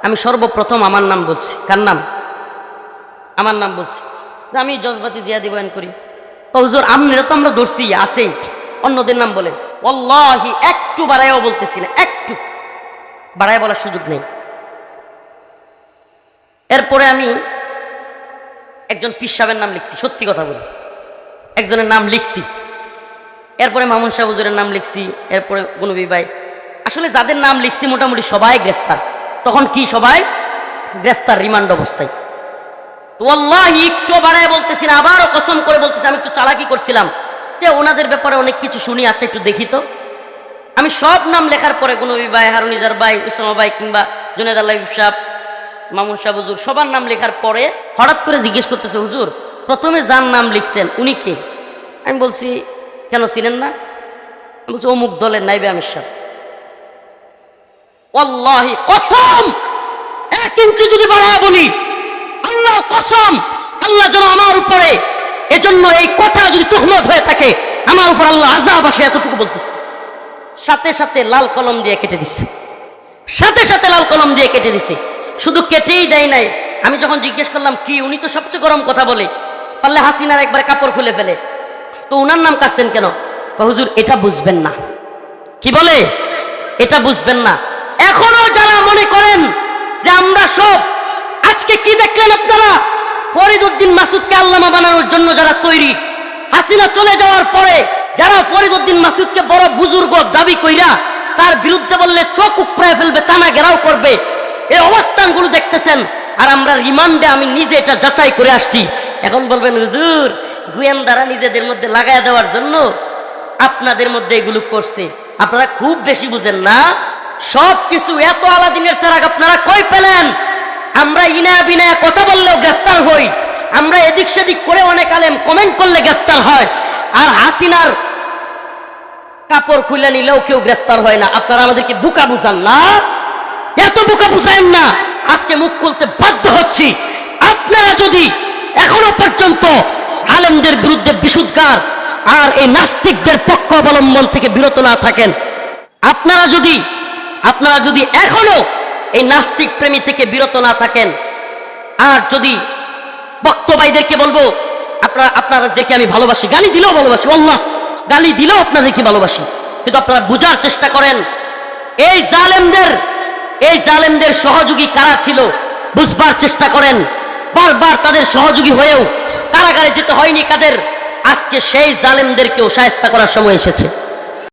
আমি সর্বপ্রথম আমার নাম বলছি। কার নাম? আমার নাম বলছি। আমি জজবাতি জিয়াদি বয়ান করি। হুজুর আপনারা তো আমরা ধরছি আছে, অন্যদের নাম বলে। ওয়াল্লাহি একটু বাড়ায়ও বলতেছি না, একটু বাড়ায় বলার সুযোগ নেই। এরপরে আমি একজন পীর সাহেবের নাম লিখছি, সত্যি কথা বলি, একজনের নাম লিখছি। এরপরে মামুন সাহেব হুজুরের নাম লিখছি। এরপরে গুনবী ভাই, আসলে যাদের নাম লিখছি মোটামুটি সবাই গ্রেফতার। তখন কি সবাই গ্রেফতার, রিমান্ড অবস্থায়। তো আল্লাহি একটু বাড়ায় বলতেছি না, আবারও কসম করে বলতেছি, আমি একটু চালাকি করছিলাম যে ওনাদের ব্যাপারে অনেক কিছু শুনি, আচ্ছা একটু দেখি তো। আমি সব নাম লেখার পরে গুনবী ভাই, হারুনিজার ভাই, উসামা ভাই কিংবা জুনেদ আল্লাহ সাহেব, মামুন সাহেব হুজুর, সবার নাম লেখার পরে হঠাৎ করে জিজ্ঞেস করতেছে, হুজুর প্রথমে যার নাম লিখছেন উনি কে? আমি বলছি কেন চিনেন না? আমি বলছি অমুক দলের নাইবে আমির সাহেব। ওয়াল্লাহি কসম, 1 ইঞ্চি যদি বাড়ায় বলি, আল্লাহ কসম, আল্লাহ যেন আমার উপরে এজন্য এই কথা যদি তুহমত হয়ে থাকে, আমার উপর আল্লাহ আযাব আসে, এতটুকু বলতেছে। সাথে সাথে লাল কলম দিয়ে কেটে দিছে, সাথে সাথে লাল কলম দিয়ে কেটে দিছে। শুধু কেটেই দেয় নাই, আমি যখন জিজ্ঞেস করলাম কি, উনি তো সবচেয়ে গরম কথা বলে, পারলে হাসিনার একবার কাপড় খুলে ফেলে, তো উনার নাম কাটছেন কেন? হুজুর এটা বুঝবেন না। কি বলে? এটা বুঝবেন না। এখনো যারা মনে করেন যে আমরা সব, আজকে কি দেখলেন আপনারা? ফরিদ উদ্দিন মাসুদকে আল্লামা বানানোর জন্য যারা তৈরি, হাসিনা চলে যাওয়ার পরে যারা ফরিদ উদ্দিন মাসুদকে বড় বুজুর্গ দাবি কইরা তার বিরুদ্ধে বললে চোখ উপড়ায় ফেলবে, টানা ঘেরাও করবে, এই অবস্থানগুলো দেখতেছেন। আর আমরা রিমান্ডে, আমি নিজে এটা যাচাই করে আসছি। এখন বলবেন হুজুর গোয়েন্দারা নিজেদের মধ্যে লাগায় দেওয়ার জন্য আপনাদের মধ্যে এগুলো করছে, আপনারা খুব বেশি বুঝেন না। সব কিছু এত আলাদিনের চেরাগ আপনারা কই পেলেন? আমরা ইনায়া বিনায়া কথা বললেও গ্রেফতার হই, আমরা এদিক সেদিক করে অনেক আলেম কমেন্ট করলে গ্রেফতার হয়, আর হাসিনার কাপড় খুলে নিলেও কেউ গ্রেফতার হয় না। আপনারা আমাদেরকে বোকা বুঝান না, এত বোকা বুঝায়েন না। আজকে মুখ খুলতে বাধ্য হচ্ছি। আপনারা যদি এখনো পর্যন্ত আলেমদের বিরুদ্ধে বিশুদ্ধার আর এই নাস্তিকদের পক্ষ অবলম্বন থেকে বিরত না থাকেন, আপনারা যদি এখনো এই নাস্তিক প্রেমী থেকে বিরত না থাকেন, আর যদি বক্তব্যদেরকে বলবো আপনাদেরকে আমি ভালোবাসি, গালি দিলেও ভালোবাসি, আল্লাহ গালি দিলেও আপনাদেরকে ভালোবাসি, কিন্তু আপনারা বুঝার চেষ্টা করেন এই জালেমদের সহযোগী কারা ছিল, বুঝবার চেষ্টা করেন। বারবার তাদের সহযোগী হয়েও কারাগারে যেতে হয়নি কাদের। আজকে সেই জালেমদেরকেও শায়েস্তা করার সময় এসেছে।